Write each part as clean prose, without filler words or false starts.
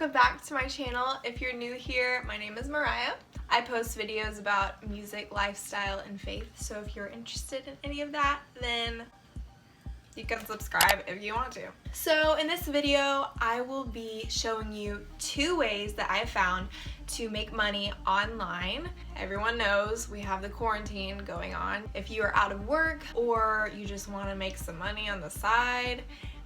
welcome back to my channel. If you're new here, my name is Mariah. I post videos about music, lifestyle, and faith, so if you're interested in any of that, then you can subscribe if you want to. So in this video, I will be showing you 2 ways that I found to make money online. Everyone knows we have the quarantine going on. If you are out of work or you just want to make some money on the side,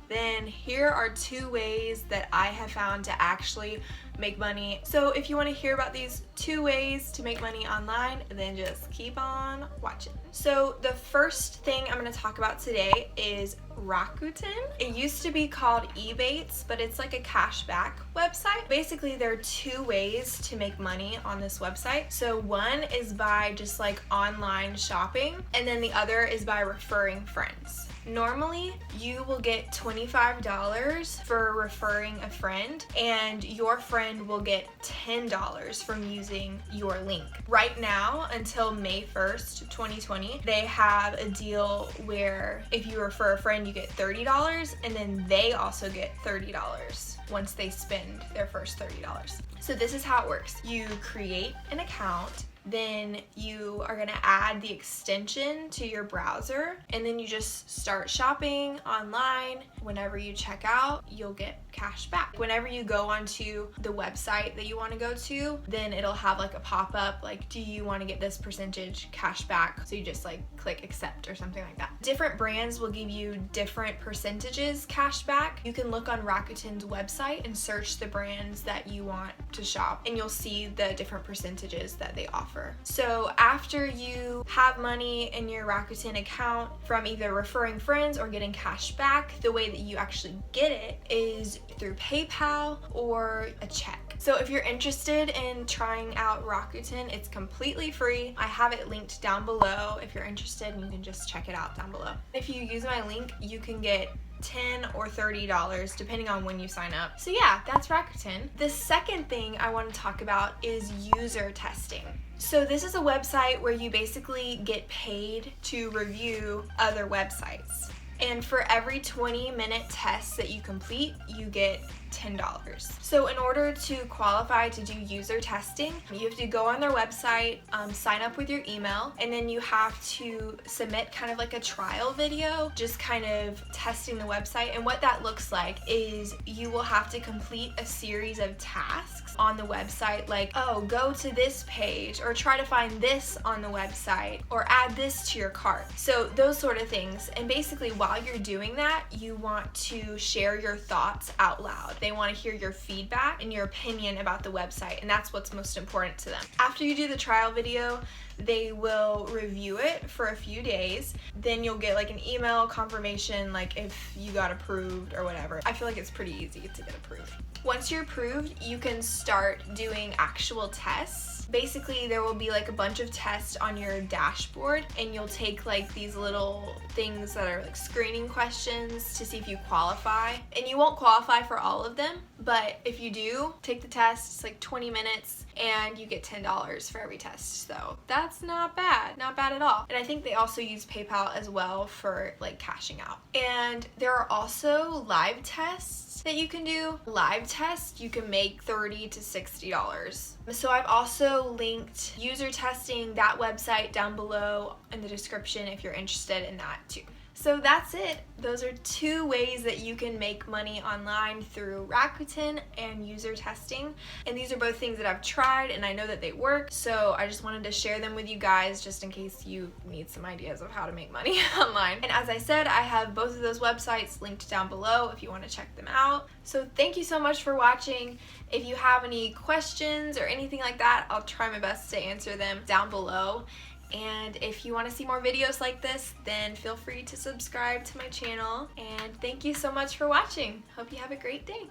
then here are 2 ways that I have found to actually make money. So if you want to hear about these 2 ways to make money online, then just keep on watching. So the first thing I'm going to talk about today is Rakuten. It used to be called 𝙊𝙊𝙍𝙀, but it's like a cashback website. Basically, there are 2 ways to make money on this website. So one is by just like online shopping, and then the other is by referring friends. Normally, you will get $25 for referring a friend, and your friend will get $10 from using your link. Right now, until May 1st, 2020, they have a deal where if you refer a friend, you get $30, and then they also get $30 once they spend their first $30. So this is how it works. You create an account, then you are going to add the extension to your browser, and then you just start shopping online. Whenever you check out, you'll get cash back. Whenever you go onto the website that you want to go to, then it'll have like a pop-up like, do you want to get this percentage cash back? So you just like click accept or something like that. Different brands will give you different percentages cash back. You can look on Rakuten's website and search the brands that you want to shop, and you'll see the different percentages that they offer. So after you have money in your Rakuten account from either referring friends or getting cash back, the way that you actually get it is through PayPal or a check. So if you're interested in trying out Rakuten, it's completely free. I have it linked down below if you're interested, and you can just check it out down below. If you use my link, you can get $10 or $30 depending on when you sign up. So yeah, that's Rakuten. The second thing I want to talk about is user testing. So this is a website where you basically get paid to review other websites. And for every 20-minute test that you complete, you get $10. So in order to qualify to do user testing, you have to go on their website, sign up with your email, and then you have to submit kind of like a trial video, just kind of testing the website. And what that looks like is you will have to complete a series of tasks on the website, like, oh, go to this page, or try to find this on the website, or add this to your cart. So those sort of things. And basically while you're doing that, you want to share your thoughts out loud. They want to hear your feedback and your opinion about the website, and that's what's most important to them. After you do the trial video, they will review it for a few days. Then you'll get like an email confirmation, like if you got approved or whatever. I feel like it's pretty easy to get approved. Once you're approved, you can start doing actual tests. Basically, there will be like a bunch of tests on your dashboard, and you'll take like these little things that are like screening questions to see if you qualify. And you won't qualify for all of them, but if you do take the test, it's like 20 minutes and you get $10 for every test. So that's not bad at all. And I think they also use PayPal as well for like cashing out. And there are also live tests that you can do. Live tests, you can make $30 to $60. So I've also linked user testing, that website, down below in the description if you're interested in that too. So that's it. Those are 2 ways that you can make money online through Rakuten and user testing. And these are both things that I've tried and I know that they work. So I just wanted to share them with you guys just in case you need some ideas of how to make money online. And as I said, I have both of those websites linked down below if you want to check them out. So thank you so much for watching. If you have any questions or anything like that, I'll try my best to answer them down below. And if you want to see more videos like this, then feel free to subscribe to my channel. And thank you so much for watching. Hope you have a great day.